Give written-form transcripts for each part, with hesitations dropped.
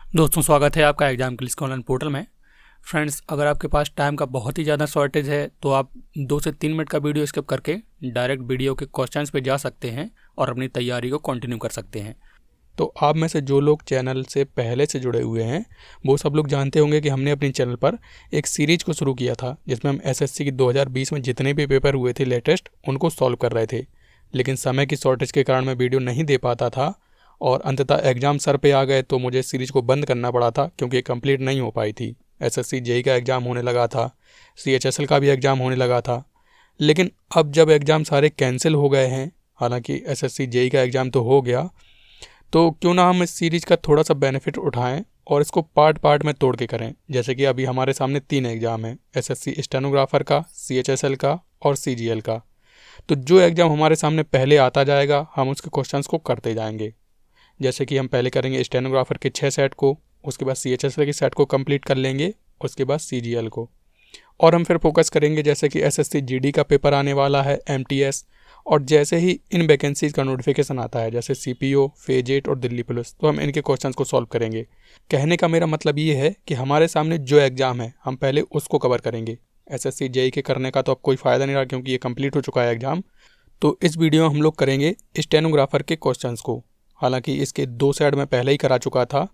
दोस्तों, स्वागत है आपका एग्जाम क्लिक ऑनलाइन पोर्टल में। फ्रेंड्स, अगर आपके पास टाइम का बहुत ही ज़्यादा शॉर्टेज है तो आप 2 से 3 मिनट का वीडियो स्किप करके डायरेक्ट वीडियो के क्वेश्चंस पे जा सकते हैं और अपनी तैयारी को कंटिन्यू कर सकते हैं। तो आप में से जो लोग चैनल से पहले से जुड़े हुए हैं वो सब लोग जानते होंगे कि हमने अपने चैनल पर एक सीरीज को शुरू किया था जिसमें हम एसएससी की 2020 में जितने भी पेपर हुए थे लेटेस्ट उनको सॉल्व कर रहे थे। लेकिन समय की शॉर्टेज के कारण मैं वीडियो नहीं दे पाता था और अंततः एग्ज़ाम सर पे आ गए तो मुझे सीरीज को बंद करना पड़ा था क्योंकि कंप्लीट नहीं हो पाई थी। एसएससी जेईई का एग्ज़ाम होने लगा था, सीएचएसएल का भी एग्ज़ाम होने लगा था। लेकिन अब जब एग्ज़ाम सारे कैंसिल हो गए हैं, हालांकि एसएससी जेईई का एग्ज़ाम तो हो गया, तो क्यों ना हम इस सीरीज़ का थोड़ा सा बेनिफिट उठाएं और इसको पार्ट पार्ट में तोड़ के करें। जैसे कि अभी हमारे सामने 3 एग्ज़ाम हैं, एसएससी स्टेनोग्राफर का, सीएचएसएल का और सीजीएल का। तो जो एग्ज़ाम हमारे सामने पहले आता जाएगा हम उसके क्वेश्चंस को करते जाएंगे। जैसे कि हम पहले करेंगे स्टेनोग्राफर के 6 सेट को, उसके बाद सीएचएसएल के सेट को कंप्लीट कर लेंगे, उसके बाद सीजीएल को। और हम फिर फोकस करेंगे जैसे कि एसएससी जीडी का पेपर आने वाला है, एमटीएस, और जैसे ही इन वैकेंसीज का नोटिफिकेशन आता है जैसे सीपीओ, फेज 8 और दिल्ली पुलिस, तो हम इनके क्वेश्चंस को सॉल्व करेंगे। कहने का मेरा मतलब ये है कि हमारे सामने जो एग्ज़ाम है हम पहले उसको कवर करेंगे। एसएससी जेईई के करने का तो अब कोई फ़ायदा नहीं रहा क्योंकि ये कंप्लीट हो चुका है एग्ज़ाम। तो इस वीडियो में हम लोग करेंगे स्टेनोग्राफर के क्वेश्चंस को। हालांकि इसके 2 सेट में पहले ही करा चुका था,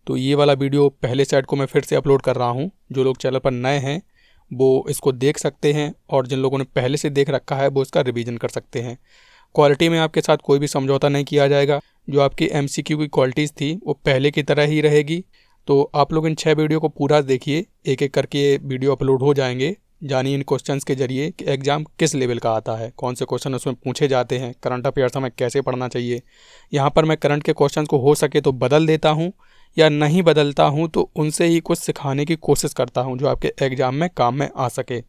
तो ये वाला वीडियो पहले सेट को मैं फिर से अपलोड कर रहा हूँ। जो लोग चैनल पर नए हैं वो इसको देख सकते हैं और जिन लोगों ने पहले से देख रखा है वो इसका रिवीजन कर सकते हैं। क्वालिटी में आपके साथ कोई भी समझौता नहीं किया जाएगा। जो आपकी एमसीक्यू की क्वालिटीज़ थी वो पहले की तरह ही रहेगी। तो आप लोग इन 6 वीडियो को पूरा देखिए, एक एक करके ये वीडियो अपलोड हो जाएंगे। जानिए इन क्वेश्चंस के जरिए कि एग्ज़ाम किस लेवल का आता है, कौन से क्वेश्चन उसमें पूछे जाते हैं, करंट अफेयर्स हमें कैसे पढ़ना चाहिए। यहाँ पर मैं करंट के क्वेश्चंस को हो सके तो बदल देता हूँ, या नहीं बदलता हूँ तो उनसे ही कुछ सिखाने की कोशिश करता हूँ जो आपके एग्ज़ाम में काम में आ सके।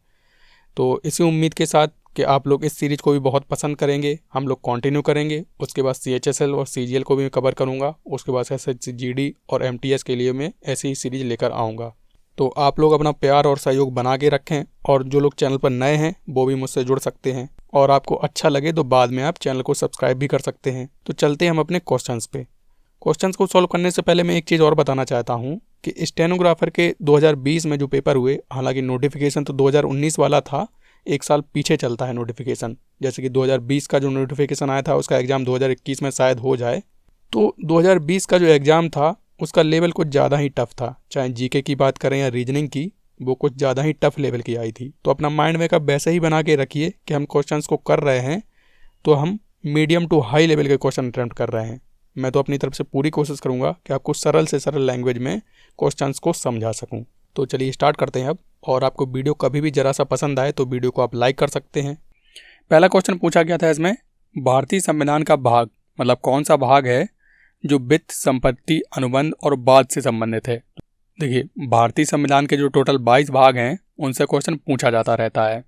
तो इसी उम्मीद के साथ कि आप लोग इस सीरीज़ को भी बहुत पसंद करेंगे, हम लोग कंटिन्यू करेंगे। उसके बाद सीएचएसएल और सीजीएल को भी कवर करूँगा, उसके बाद एसएससी जीडी और एमटीएस के लिए मैं ऐसी ही सीरीज़ लेकर आऊँगा। तो आप लोग अपना प्यार और सहयोग बना के रखें और जो लोग चैनल पर नए हैं वो भी मुझसे जुड़ सकते हैं और आपको अच्छा लगे तो बाद में आप चैनल को सब्सक्राइब भी कर सकते हैं। तो चलते हैं हम अपने क्वेश्चंस पे। क्वेश्चंस को सॉल्व करने से पहले मैं एक चीज़ और बताना चाहता हूँ कि स्टेनोग्राफर के 2020 में जो पेपर हुए, हालांकि नोटिफिकेशन तो 2019 वाला था, 1 साल पीछे चलता है नोटिफिकेशन। जैसे कि 2020 का जो नोटिफिकेशन आया था उसका एग्ज़ाम 2021 में शायद हो जाए। तो 2020 का जो एग्ज़ाम था उसका लेवल कुछ ज़्यादा ही टफ था। चाहे जीके की बात करें या रीजनिंग की, वो कुछ ज़्यादा ही टफ लेवल की आई थी। तो अपना माइंड मेकअप वैसे ही बना के रखिए कि हम क्वेश्चंस को कर रहे हैं तो हम मीडियम टू हाई लेवल के क्वेश्चन अटैम्प्ट कर रहे हैं। मैं तो अपनी तरफ से पूरी कोशिश करूँगा कि आपको सरल से सरल लैंग्वेज में क्वेश्चंस को समझा सकूँ। तो चलिए स्टार्ट करते हैं अब। और आपको वीडियो कभी भी ज़रा सा पसंद आए तो वीडियो को आप लाइक कर सकते हैं। पहला क्वेश्चन पूछा गया था इसमें, भारतीय संविधान का भाग मतलब कौन सा भाग है जो वित्त, संपत्ति, अनुबंध और वाद से संबंधित है। देखिए, भारतीय संविधान के जो टोटल 22 भाग हैं उनसे क्वेश्चन पूछा जाता रहता है।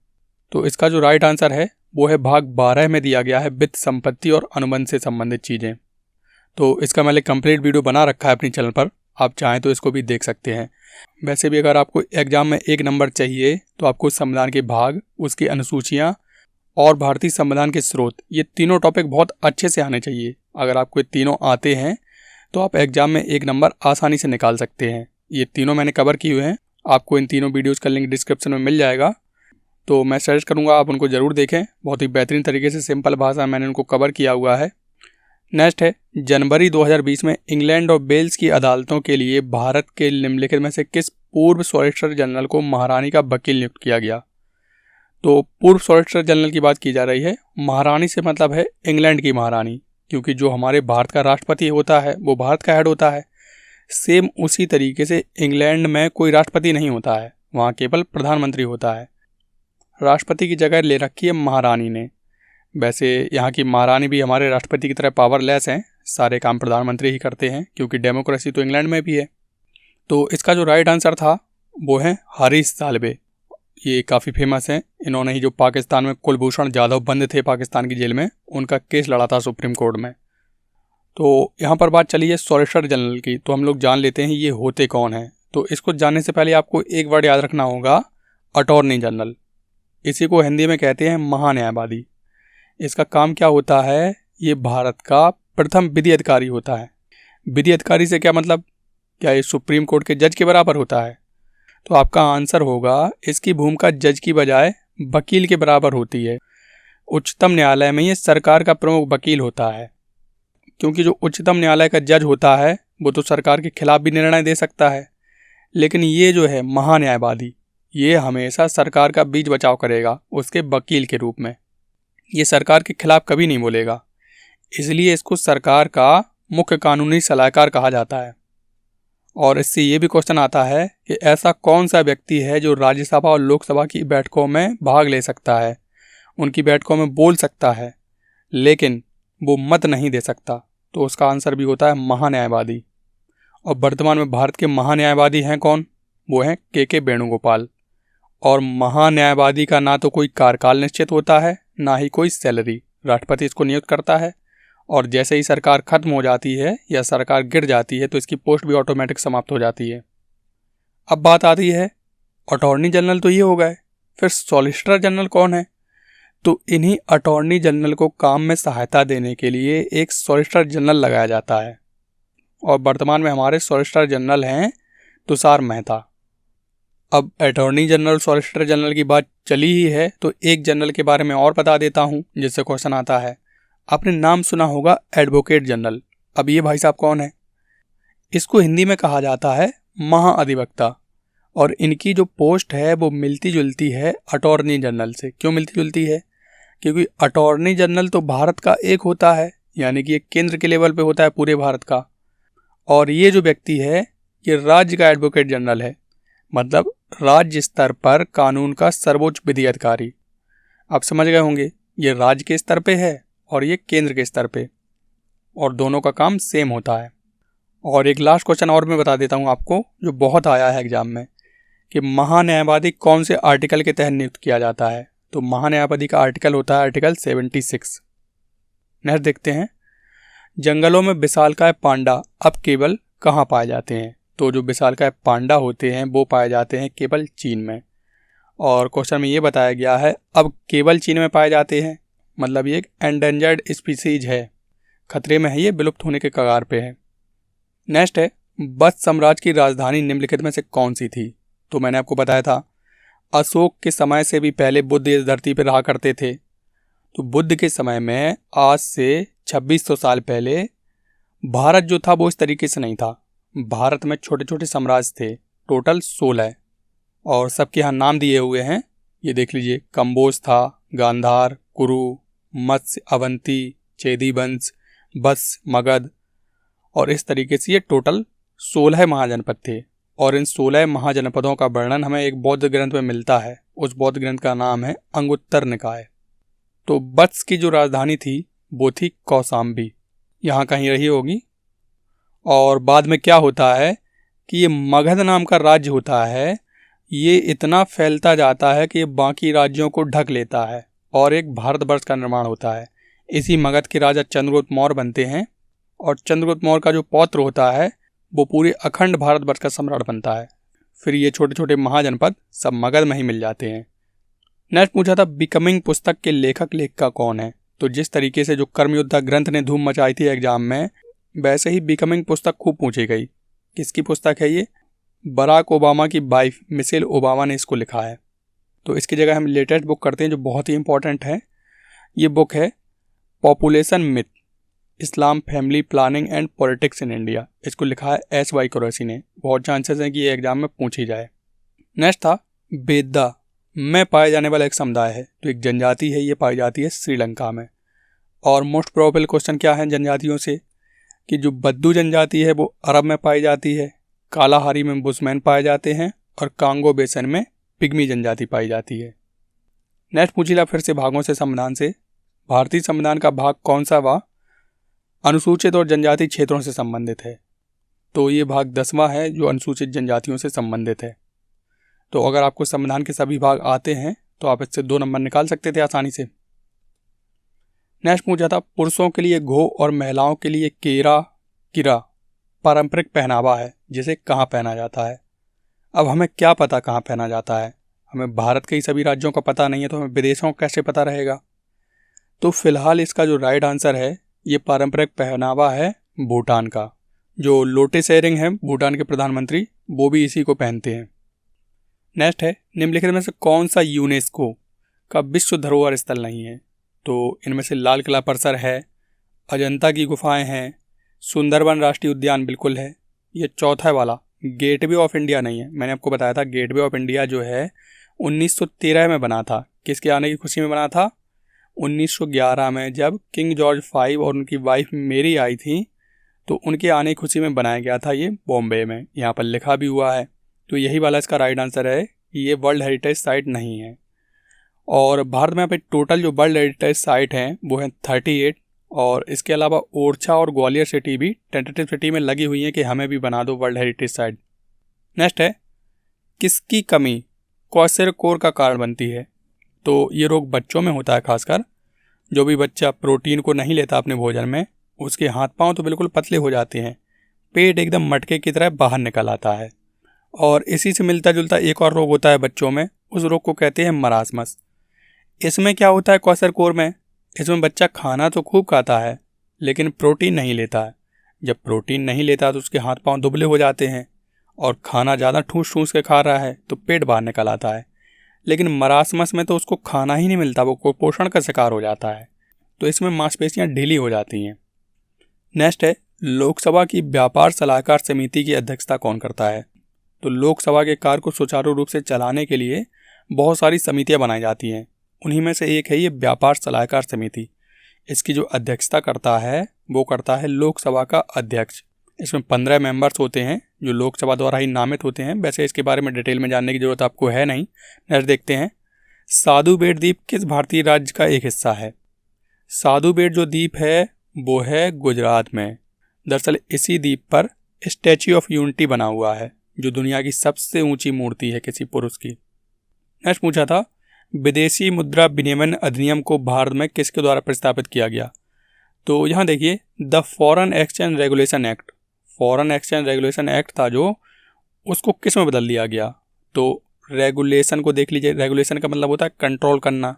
तो इसका जो राइट आंसर है वो है भाग 12 में दिया गया है वित्त, संपत्ति और अनुबंध से संबंधित चीज़ें। तो इसका मैंने कंप्लीट वीडियो बना रखा है अपनी चैनल पर, आप चाहें तो इसको भी देख सकते हैं। वैसे भी अगर आपको एग्जाम में 1 नंबर चाहिए तो आपको संविधान के भाग, उसकी अनुसूचियाँ और भारतीय संविधान के स्रोत, ये तीनों टॉपिक बहुत अच्छे से आने चाहिए। अगर आपको ये तीनों आते हैं तो आप एग्जाम में 1 नंबर आसानी से निकाल सकते हैं। ये तीनों मैंने कवर किए हुए हैं, आपको इन तीनों वीडियोज़ का लिंक डिस्क्रिप्शन में मिल जाएगा। तो मैं सजेस्ट करूँगा आप उनको ज़रूर देखें, बहुत ही बेहतरीन तरीके से सिंपल भाषा में मैंने उनको कवर किया हुआ है। नेक्स्ट है, जनवरी 2020 में इंग्लैंड और वेल्स की अदालतों के लिए भारत के निम्नलिखित में से किस पूर्व सॉलिसिटर जनरल को महारानी का वकील नियुक्त किया गया। तो पूर्व सॉलिसिटर जनरल की बात की जा रही है। महारानी से मतलब है इंग्लैंड की महारानी, क्योंकि जो हमारे भारत का राष्ट्रपति होता है वो भारत का हेड होता है। सेम उसी तरीके से इंग्लैंड में कोई राष्ट्रपति नहीं होता है, वहाँ केवल प्रधानमंत्री होता है। राष्ट्रपति की जगह ले रखी है महारानी ने। वैसे यहाँ की महारानी भी हमारे राष्ट्रपति की तरह पावरलेस हैं, सारे काम प्रधानमंत्री ही करते हैं क्योंकि डेमोक्रेसी तो इंग्लैंड में भी है। तो इसका जो राइट आंसर था वो है हारिस साल्वे। ये काफ़ी फेमस हैं। इन्होंने ही जो पाकिस्तान में कुलभूषण जाधव बंद थे पाकिस्तान की जेल में, उनका केस लड़ा था सुप्रीम कोर्ट में। तो यहाँ पर बात चली है सॉलिसिटर जनरल की, तो हम लोग जान लेते हैं ये होते कौन हैं। तो इसको जानने से पहले आपको एक वर्ड याद रखना होगा, अटॉर्नी जनरल। इसी को हिंदी में कहते हैं महान्यायवादी। इसका काम क्या होता है, ये भारत का प्रथम विधि अधिकारी होता है। विधि अधिकारी से क्या मतलब, क्या ये सुप्रीम कोर्ट के जज के बराबर होता है? तो आपका आंसर होगा, इसकी भूमिका जज की बजाय वकील के बराबर होती है। उच्चतम न्यायालय में ये सरकार का प्रमुख वकील होता है, क्योंकि जो उच्चतम न्यायालय का जज होता है वो तो सरकार के खिलाफ भी निर्णय दे सकता है, लेकिन ये जो है महान्यायवादी, ये हमेशा सरकार का बीच बचाव करेगा उसके वकील के रूप में। ये सरकार के खिलाफ कभी नहीं बोलेगा, इसलिए इसको सरकार का मुख्य कानूनी सलाहकार कहा जाता है। और इससे ये भी क्वेश्चन आता है कि ऐसा कौन सा व्यक्ति है जो राज्यसभा और लोकसभा की बैठकों में भाग ले सकता है, उनकी बैठकों में बोल सकता है, लेकिन वो मत नहीं दे सकता? तो उसका आंसर भी होता है महान्यायवादी। और वर्तमान में भारत के महान्यायवादी हैं कौन? वो हैं के वेणुगोपाल। और महान्यायवादी का ना तो कोई कार्यकाल निश्चित होता है, ना ही कोई सैलरी। राष्ट्रपति इसको नियुक्त करता है, और जैसे ही सरकार खत्म हो जाती है या सरकार गिर जाती है तो इसकी पोस्ट भी ऑटोमेटिक समाप्त हो जाती है। अब बात आती है, अटॉर्नी जनरल तो ये हो गए, फिर सॉलिसिटर जनरल कौन है? तो इन्हीं अटॉर्नी जनरल को काम में सहायता देने के लिए एक सॉलिसिटर जनरल लगाया जाता है, और वर्तमान में हमारे सॉलिसिटर जनरल हैं तुषार मेहता। अब अटॉर्नी जनरल सॉलिसिटर जनरल की बात चली ही है तो एक जनरल के बारे में और बता देता हूँ जिससे क्वेश्चन आता है। आपने नाम सुना होगा एडवोकेट जनरल। अब ये भाई साहब कौन है? इसको हिंदी में कहा जाता है महाअधिवक्ता, और इनकी जो पोस्ट है वो मिलती जुलती है अटॉर्नी जनरल से। क्यों मिलती जुलती है? क्योंकि अटॉर्नी जनरल तो भारत का एक होता है, यानी कि एक केंद्र के लेवल पे होता है पूरे भारत का, और ये जो व्यक्ति है ये राज्य का एडवोकेट जनरल है, मतलब राज्य स्तर पर कानून का सर्वोच्च विधि अधिकारी। आप समझ गए होंगे, ये राज्य के स्तर पे है और ये केंद्र के स्तर पे, और दोनों का काम सेम होता है। और एक लास्ट क्वेश्चन और मैं बता देता हूँ आपको, जो बहुत आया है एग्जाम में, कि महान्यायवादी कौन से आर्टिकल के तहत नियुक्त किया जाता है? तो महान्यायवादी का आर्टिकल होता है आर्टिकल 76। नेक्स्ट देखते हैं, जंगलों में विशालकाय पांडा अब केवल कहाँ पाए जाते हैं? तो जो विशालकाय पांडा होते हैं वो पाए जाते हैं केवल चीन में। और क्वेश्चन में ये बताया गया है अब केवल चीन में पाए जाते हैं, मतलब ये एक एंडेंजर्ड स्पीसीज है, खतरे में है, ये विलुप्त होने के कगार पे है। नेक्स्ट है, वत्स साम्राज्य की राजधानी निम्नलिखित में से कौन सी थी? तो मैंने आपको बताया था अशोक के समय से भी पहले बुद्ध इस धरती पर रहा करते थे। तो बुद्ध के समय में आज से 2600 साल पहले भारत जो था वो इस तरीके से नहीं था। भारत में छोटे छोटे साम्राज्य थे, टोटल 16, और सबके यहाँ नाम दिए हुए हैं, ये देख लीजिए। कंबोज था, गांधार, कुरु, मत्स्य, अवंती, चेदी वंश, बस, मगध, और इस तरीके से ये टोटल 16 महाजनपद थे। और इन 16 महाजनपदों का वर्णन हमें एक बौद्ध ग्रंथ में मिलता है, उस बौद्ध ग्रंथ का नाम है अंगुत्तर निकाय। तो वत्स की जो राजधानी थी वो थी कौशाम्बी, यहाँ कहीं रही होगी। और बाद में क्या होता है कि ये मगध नाम का राज्य होता है, ये इतना फैलता जाता है कि ये बाकी राज्यों को ढक लेता है और एक भारतवर्ष का निर्माण होता है। इसी मगध के राजा चंद्रगुप्त मौर्य बनते हैं, और चंद्रगुप्त मौर्य का जो पौत्र होता है वो पूरे अखंड भारतवर्ष का सम्राट बनता है। फिर ये छोटे छोटे महाजनपद सब मगध में ही मिल जाते हैं। नेक्स्ट पूछा था बिकमिंग पुस्तक के लेखिका कौन है? तो जिस तरीके से जो कर्मयोद्धा ग्रंथ ने धूम मचाई थी एग्जाम में, वैसे ही बिकमिंग पुस्तक खूब पूछी गई। किसकी पुस्तक है ये? बराक ओबामा की वाइफ मिशेल ओबामा ने इसको लिखा है। तो इसकी जगह हम लेटेस्ट बुक करते हैं जो बहुत ही इंपॉर्टेंट है। ये बुक है population myth, Islam, family planning and politics in India. इसको लिखा है SY कुरैशी ने। बहुत चांसेस हैं कि ये एग्जाम में पूछी जाए। नेक्स्ट था बेद्दा में पाए जाने वाला एक समुदाय है, तो एक जनजाति है, ये पाई जाती है श्रीलंका में। और मोस्ट प्रोबेबल क्वेश्चन क्या है जनजातियों से, कि जो बद्दू जनजाति है वो अरब में पाई जाती है, कालाहारी में बुशमैन पाए जाते हैं, और कांगो बेसन में पिग्मी जनजाति पाई जाती है। नेक्स्ट पूछिला फिर से भागों से संविधान से, भारतीय संविधान का भाग कौन सा व अनुसूचित और जनजाति क्षेत्रों से संबंधित है? तो ये भाग 10वां है जो अनुसूचित जनजातियों से संबंधित है। तो अगर आपको संविधान के सभी भाग आते हैं तो आप इससे 2 नंबर निकाल सकते थे आसानी से। नेक्स्ट पूछा था पुरुषों के लिए घो और महिलाओं के लिए किरा पारंपरिक पहनावा है, जिसे कहाँ पहना जाता है? अब हमें क्या पता कहाँ पहना जाता है? हमें भारत के ही सभी राज्यों का पता नहीं है, तो हमें विदेशों का कैसे पता रहेगा? तो फिलहाल इसका जो राइट आंसर है, ये पारंपरिक पहनावा है भूटान का, जो लोटे शेरिंग हैं भूटान के प्रधानमंत्री, वो भी इसी को पहनते हैं। नेक्स्ट है, निम्नलिखित में से कौन सा यूनेस्को का विश्व धरोहर स्थल नहीं है? तो इनमें से लाल किला परिसर है, अजंता की गुफाएं हैं, सुंदरबन राष्ट्रीय उद्यान बिल्कुल है, ये चौथा वाला गेटवे ऑफ इंडिया नहीं है। मैंने आपको बताया था गेटवे ऑफ इंडिया जो है 1913 में बना था। किसके आने की खुशी में बना था? 1911 में, जब किंग जॉर्ज V और उनकी वाइफ मेरी आई थी, तो उनके आने की खुशी में बनाया गया था ये बॉम्बे में। यहाँ पर लिखा भी हुआ है। तो यही वाला इसका राइट आंसर है, ये वर्ल्ड हेरिटेज साइट नहीं है। और भारत में यहाँ पे टोटल जो वर्ल्ड हेरिटेज साइट हैं वो हैं 38, और इसके अलावा ओरछा और ग्वालियर सिटी भी टेंटेटिव सिटी में लगी हुई हैं कि हमें भी बना दो वर्ल्ड हेरिटेज साइट। नेक्स्ट है, किसकी कमी क्वाशरकोर का कारण बनती है? तो ये रोग बच्चों में होता है, खासकर जो भी बच्चा प्रोटीन को नहीं लेता अपने भोजन में, उसके हाथ पांव तो बिल्कुल पतले हो जाते हैं, पेट एकदम मटके की तरह बाहर निकल आता है। और इसी से मिलता जुलता एक और रोग होता है बच्चों में, उस रोग को कहते हैं मरासमस। इसमें क्या होता है क्वाशरकोर में? इसमें बच्चा खाना तो खूब खाता है लेकिन प्रोटीन नहीं लेता है। जब प्रोटीन नहीं लेता तो उसके हाथ पांव दुबले हो जाते हैं, और खाना ज़्यादा ठूस ठूस के खा रहा है तो पेट बाहर निकल आता है। लेकिन मरासमस में तो उसको खाना ही नहीं मिलता, वो कुपोषण का शिकार हो जाता है, तो इसमें मांसपेशियां ढीली हो जाती हैं। नेक्स्ट है, लोकसभा की व्यापार सलाहकार समिति की अध्यक्षता कौन करता है? तो लोकसभा के कार्य को सुचारू रूप से चलाने के लिए बहुत सारी समितियां बनाई जाती हैं, उन्हीं में से एक है ये व्यापार सलाहकार समिति। इसकी जो अध्यक्षता करता है वो करता है लोकसभा का अध्यक्ष। इसमें 15 मेंबर्स होते हैं जो लोकसभा द्वारा ही नामित होते हैं। वैसे इसके बारे में डिटेल में जानने की जरूरत आपको है नहीं। नेक्स्ट देखते हैं, साधु बेट द्वीप किस भारतीय राज्य का एक हिस्सा है? साधु बेट जो द्वीप है वो है गुजरात में। दरअसल इसी द्वीप पर स्टैच्यू ऑफ यूनिटी बना हुआ है, जो दुनिया की सबसे ऊंची मूर्ति है किसी पुरुष की। नेक्स्ट पूछा था, विदेशी मुद्रा विनिमय अधिनियम को भारत में किसके द्वारा प्रस्तावित किया गया? तो यहाँ देखिए, the foreign exchange regulation act. Foreign exchange regulation act था जो, उसको किस में बदल दिया गया? तो रेगुलेशन को देख लीजिए, रेगुलेशन का मतलब होता है कंट्रोल करना,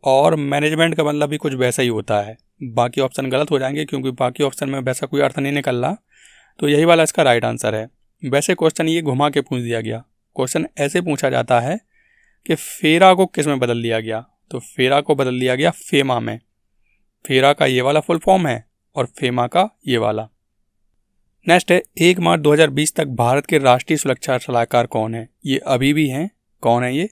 और मैनेजमेंट का मतलब भी कुछ वैसा ही होता है। बाकी ऑप्शन गलत हो जाएंगे क्योंकि बाकी ऑप्शन में वैसा कोई अर्थ नहीं निकल रहा, तो यही वाला इसका राइट आंसर है। वैसे क्वेश्चन ये घुमा के पूछ दिया गया। क्वेश्चन ऐसे पूछा जाता है कि फेरा को किस में बदल दिया गया? तो फेरा को बदल दिया गया फेमा में। फेरा का ये वाला फुल फॉर्म है और फेमा का ये वाला। नेक्स्ट है, 1 मार्च 2020 तक भारत के राष्ट्रीय सुरक्षा सलाहकार कौन है? ये अभी भी हैं। कौन है ये?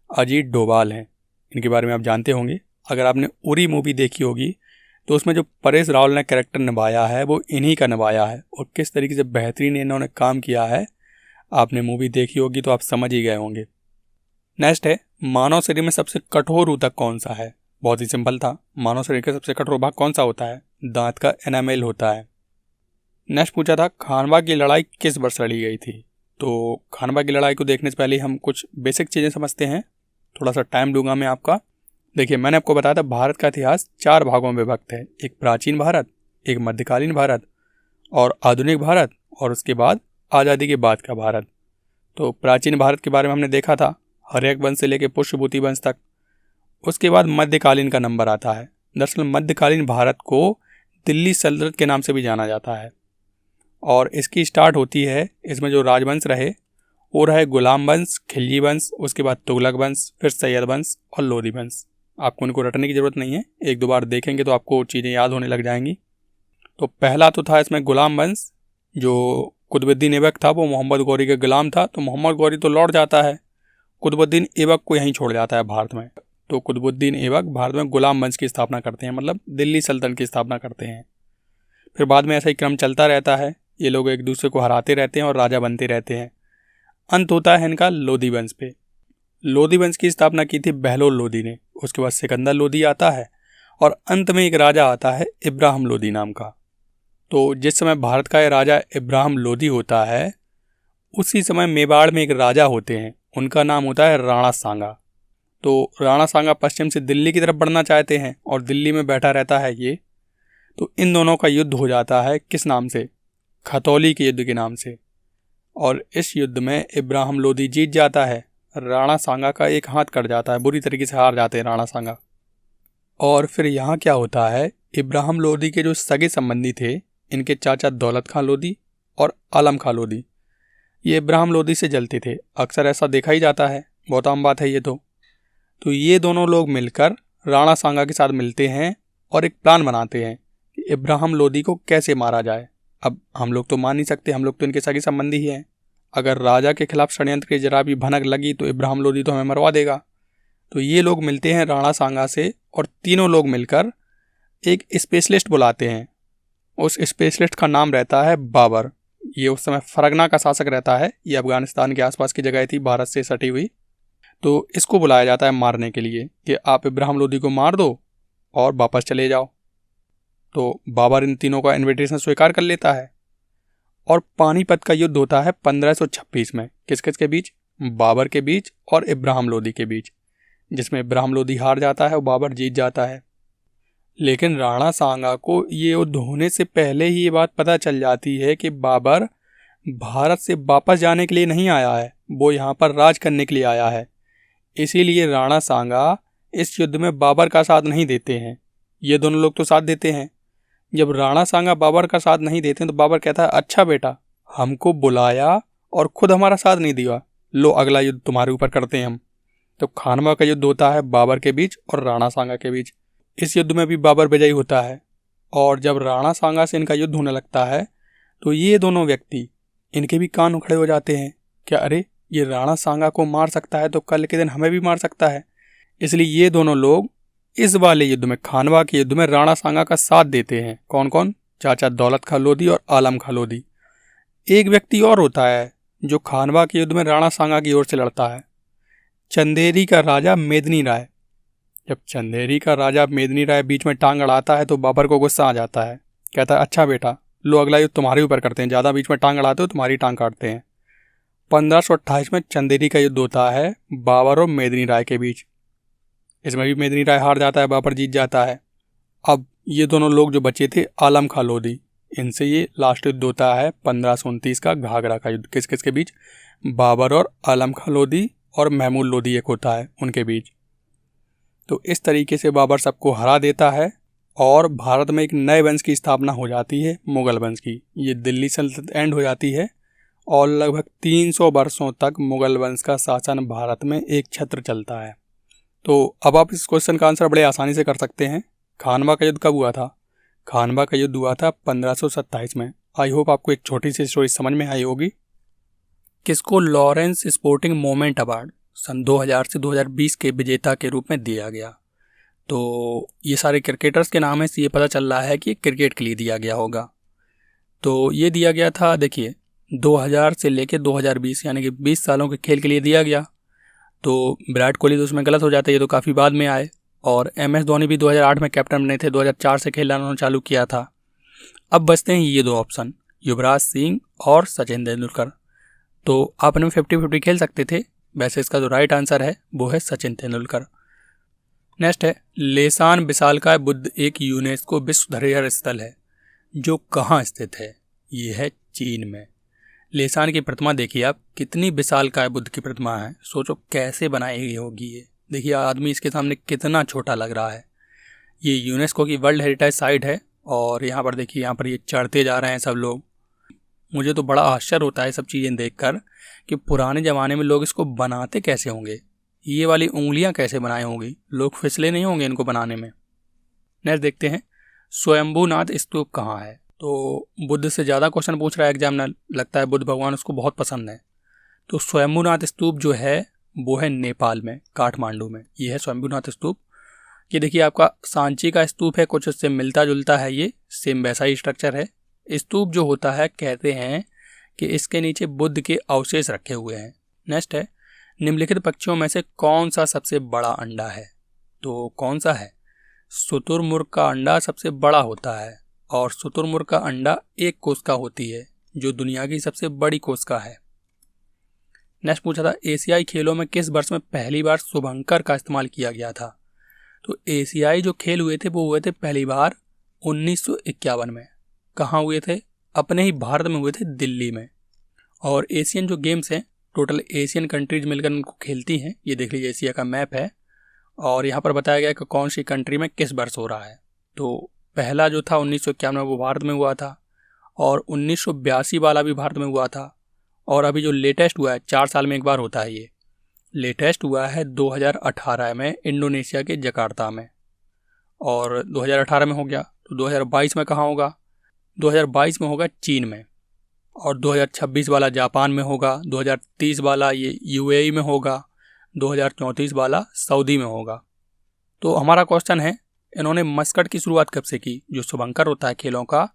अजीत डोभाल हैं। इनके बारे में आप जानते होंगे। अगर आपने उरी मूवी देखी होगी तो उसमें जो परेश रावल ने कैरेक्टर निभाया है वो इन्हीं का निभाया है, और किस तरीके से बेहतरीन इन्होंने काम किया है, आपने मूवी देखी होगी तो आप समझ ही गए होंगे। नेक्स्ट है, मानव शरीर में सबसे कठोर ऊतक कौन सा है? बहुत ही सिंपल था, मानव शरीर का सबसे कठोर भाग कौन सा होता है? दांत का एनामेल होता है। नेक्स्ट पूछा था, खानवा की लड़ाई किस वर्ष लड़ी गई थी? तो खानवा की लड़ाई को देखने से पहले हम कुछ बेसिक चीज़ें समझते हैं। थोड़ा सा टाइम लूँगा मैं आपका। देखिए, मैंने आपको बताया था भारत का इतिहास 4 भागों में विभक्त है। एक प्राचीन भारत, एक मध्यकालीन भारत, और आधुनिक भारत, और उसके बाद आज़ादी के बाद का भारत। तो प्राचीन भारत के बारे में हमने देखा था, हर्यक वंश से लेकर पुष्यभूति वंश तक। उसके बाद मध्यकालीन का नंबर आता है। दरअसल मध्यकालीन भारत को दिल्ली सल्तनत के नाम से भी जाना जाता है, और इसकी स्टार्ट होती है, इसमें जो राजवंश रहे वो रहे गुलाम वंश, खिलजी वंश, उसके बाद तुगलक वंश, फिर सैयद वंश और लोधी वंश। आपको उनको रटने की ज़रूरत नहीं है, 1-2 बार देखेंगे तो आपको चीज़ें याद होने लग जाएंगी। तो पहला तो था इसमें गुलाम वंश, जो कुतुबुद्दीन ऐबक था वो मोहम्मद गौरी का गुलाम था। तो मोहम्मद गौरी तो लौट जाता है, कुतुबुद्दीन ऐबक को यहीं छोड़ जाता है भारत में। तो कुतुबुद्दीन ऐबक भारत में गुलाम वंश की स्थापना करते हैं, मतलब दिल्ली सल्तनत की स्थापना करते हैं। फिर बाद में ऐसा ही क्रम चलता रहता है, ये लोग एक दूसरे को हराते रहते हैं और राजा बनते रहते हैं। अंत होता है इनका लोधी वंश पे। लोधी वंश की स्थापना की थी बहलोल लोधी ने, उसके बाद सिकंदर लोधी आता है, और अंत में एक राजा आता है इब्राहिम लोधी नाम का। तो जिस समय भारत का ये राजा इब्राहिम लोधी होता है, उसी समय मेवाड़ में एक राजा होते हैं, उनका नाम होता है राणा सांगा। तो राणा सांगा पश्चिम से दिल्ली की तरफ बढ़ना चाहते हैं और दिल्ली में बैठा रहता है ये। तो इन दोनों का युद्ध हो जाता है, किस नाम से? खतौली के युद्ध के नाम से। और इस युद्ध में इब्राहिम लोधी जीत जाता है, राणा सांगा का एक हाथ कट जाता है, बुरी तरीके से हार जाते हैं राणा सांगा। और फिर यहाँ क्या होता है, इब्राहिम लोधी के जो सगे संबंधी थे, इनके चाचा दौलत खां लोधी और आलम खां लोधी, ये इब्राहिम लोधी से जलते थे। अक्सर ऐसा देखा ही जाता है, बहुत आम बात है ये तो ये दोनों लोग मिलकर राणा सांगा के साथ मिलते हैं और एक प्लान बनाते हैं कि इब्राहिम लोधी को कैसे मारा जाए। अब हम लोग तो मान नहीं सकते, हम लोग तो इनके सगे संबंधी ही हैं। अगर राजा के खिलाफ षड्यंत्र की जरा भी भनक लगी तो इब्राहिम लोधी तो हमें मरवा देगा। तो ये लोग मिलते हैं राणा सांगा से और तीनों लोग मिलकर एक स्पेशलिस्ट बुलाते हैं। उस स्पेशलिस्ट का नाम रहता है बाबर। ये उस समय फरगना का शासक रहता है, ये अफगानिस्तान के आसपास की जगह थी, भारत से सटी हुई। तो इसको बुलाया जाता है मारने के लिए कि आप इब्राहिम लोधी को मार दो और वापस चले जाओ। तो बाबर इन तीनों का इन्विटेशन स्वीकार कर लेता है और पानीपत का युद्ध होता है 1526 में। किस किस के बीच? बाबर के बीच और इब्राहिम लोधी के बीच, जिसमें इब्राहिम लोधी हार जाता है और बाबर जीत जाता है। लेकिन राणा सांगा को ये युद्ध होने से पहले ही ये बात पता चल जाती है कि बाबर भारत से वापस जाने के लिए नहीं आया है, वो यहाँ पर राज करने के लिए आया है। इसीलिए राणा सांगा इस युद्ध में बाबर का साथ नहीं देते हैं। ये दोनों लोग तो साथ देते हैं। जब राणा सांगा बाबर का साथ नहीं देते हैं तो बाबर कहता है, अच्छा बेटा, हमको बुलाया और खुद हमारा साथ नहीं दिया, लो अगला युद्ध तुम्हारे ऊपर करते हैं हम। तो खानवा का युद्ध होता है बाबर के बीच और राणा सांगा के बीच। इस युद्ध में भी बाबर विजयी होता है और जब राणा सांगा से इनका युद्ध होने लगता है तो ये दोनों व्यक्ति, इनके भी कान खड़े हो जाते हैं। क्या, अरे ये राणा सांगा को मार सकता है तो कल के दिन हमें भी मार सकता है। इसलिए ये दोनों लोग इस वाले युद्ध में, खानवा के युद्ध में, राणा सांगा का साथ देते हैं। कौन कौन? चाचा दौलत खां लोधी और आलम खां लोधी। एक व्यक्ति और होता है जो खानवा के युद्ध में राणा सांगा की ओर से लड़ता है, चंदेरी का राजा मेदिनी राय। जब चंदेरी का राजा मेदिनी राय बीच में टांग अड़ाता है तो बाबर को गुस्सा आ जाता है। कहता है, अच्छा बेटा, लो अगला युद्ध तुम्हारे ऊपर करते हैं, ज़्यादा बीच में टांग अड़ाते हो तुम्हारी टांग काटते हैं। 1528 में चंदेरी का युद्ध होता है बाबर और मेदिनी राय के बीच। इसमें भी मेदिनी राय हार जाता है, बाबर जीत जाता है। अब ये दोनों लोग जो बचे थे, आलम खां लोधी, इनसे ये लास्ट युद्ध होता है 1529 का घाघरा का युद्ध। किस किस के बीच? बाबर और आलम खां लोधी और महमूद लोधी एक होता है, उनके बीच। तो इस तरीके से बाबर सबको हरा देता है और भारत में एक नए वंश की स्थापना हो जाती है, मुगल वंश की। ये दिल्ली सल्तनत एंड हो जाती है और लगभग 300 वर्षों तक मुगल वंश का शासन भारत में एक छत्र चलता है। तो अब आप इस क्वेश्चन का आंसर बड़े आसानी से कर सकते हैं। खानवा का युद्ध कब हुआ था? खानवा का युद्ध हुआ था 1527 में। आई होप आपको एक छोटी सी स्टोरी समझ में आई होगी। किसको लॉरेंस स्पोर्टिंग मोमेंट अवार्ड सन 2000 से 2020 के विजेता के रूप में दिया गया? तो ये सारे क्रिकेटर्स के नाम है, ये पता चल रहा है कि क्रिकेट के लिए दिया गया होगा। तो ये दिया गया था, देखिए, 2000 से लेकर 2020 यानी कि 20 सालों के खेल के लिए दिया गया। तो विराट कोहली तो उसमें गलत हो जाता है, ये तो काफ़ी बाद में आए। और MS धोनी भी 2008 में कैप्टन बने थे, 2004 से खेलना उन्होंने चालू किया था। अब बचते हैं ये दो ऑप्शन, युवराज सिंह और सचिन तेंदुलकर। तो आप इनमें 50-50 खेल सकते थे। वैसे इसका जो राइट आंसर है वो है सचिन तेंदुलकर। नेक्स्ट है, लेसान विशालकाय बुद्ध एक यूनेस्को विश्व धरोहर स्थल है जो कहाँ स्थित है? ये है चीन में। लेसान की प्रतिमा देखिए आप, कितनी विशालकाय बुद्ध की प्रतिमा है। सोचो कैसे बनाई गई होगी ये। देखिए आदमी इसके सामने कितना छोटा लग रहा है। ये यूनेस्को की वर्ल्ड हेरिटेज साइट है और यहाँ पर देखिए, यहाँ पर ये चढ़ते जा रहे हैं सब लोग। मुझे तो बड़ा आश्चर्य होता है सब चीज़ें देखकर कि पुराने ज़माने में लोग इसको बनाते कैसे होंगे। ये वाली उंगलियां कैसे बनाई होंगी, लोग फिसले नहीं होंगे इनको बनाने में। नेक्स्ट देखते हैं, स्वयंभूनाथ स्तूप कहाँ है? तो बुद्ध से ज़्यादा क्वेश्चन पूछ रहा है एग्जामिनर, लगता है बुद्ध भगवान उसको बहुत पसंद है। तो स्वयंभूनाथ स्तूप जो है वो है नेपाल में, काठमांडू में। ये है स्वयंभूनाथ स्तूप। ये देखिए आपका सांची का स्तूप है, कुछ उससे मिलता जुलता है, ये सेम वैसा ही स्ट्रक्चर है। स्तूप जो होता है, कहते हैं कि इसके नीचे बुद्ध के अवशेष रखे हुए हैं। नेक्स्ट है, निम्नलिखित पक्षियों में से कौन सा सबसे बड़ा अंडा है? तो कौन सा है? शुतुरमुर्ग का अंडा सबसे बड़ा होता है और शुतुरमुर्ग का अंडा एक कोशिका होती है जो दुनिया की सबसे बड़ी कोशिका है। नेक्स्ट पूछा था, एशियाई खेलों में किस वर्ष में पहली बार शुभंकर का इस्तेमाल किया गया था? तो एशियाई जो खेल हुए थे वो हुए थे पहली बार 1951 में। कहाँ हुए थे? अपने ही भारत में हुए थे, दिल्ली में। और एशियन जो गेम्स हैं, टोटल एशियन कंट्रीज मिलकर उनको खेलती हैं। ये देख लीजिए एशिया का मैप है और यहाँ पर बताया गया कि कौन सी कंट्री में किस वर्ष हो रहा है। तो पहला जो था 1951 में वो भारत में हुआ था और 1982 वाला भी भारत में हुआ था। और अभी जो लेटेस्ट हुआ है, 4 साल में एक बार होता है, ये लेटेस्ट हुआ है 2018 में इंडोनेशिया के जकार्ता में। और 2018 में हो गया तो 2022 में कहाँ होगा? 2022 में होगा चीन में। और 2026 वाला जापान में होगा, 2030 वाला ये यूएई में होगा, 2034 वाला सऊदी में होगा। तो हमारा क्वेश्चन है, इन्होंने मस्कट की शुरुआत कब से की? जो शुभंकर होता है खेलों का,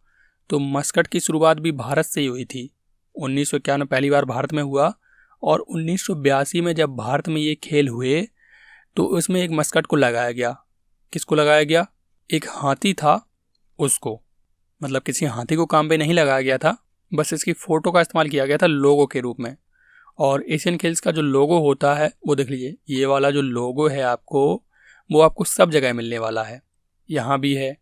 तो मस्कट की शुरुआत भी भारत से ही हुई थी। 1951 में पहली बार भारत में हुआ और 1982 में जब भारत में ये खेल हुए तो उसमें एक मस्कट को लगाया गया। किसको लगाया गया? एक हाथी था उसको, मतलब किसी हाथी को काम पे नहीं लगाया गया था, बस इसकी फ़ोटो का इस्तेमाल किया गया था लोगो के रूप में। और एशियन खेल्स का जो लोगो होता है वो देख लीजिए, ये वाला जो लोगो है आपको, वो आपको सब जगह मिलने वाला है, यहाँ भी है।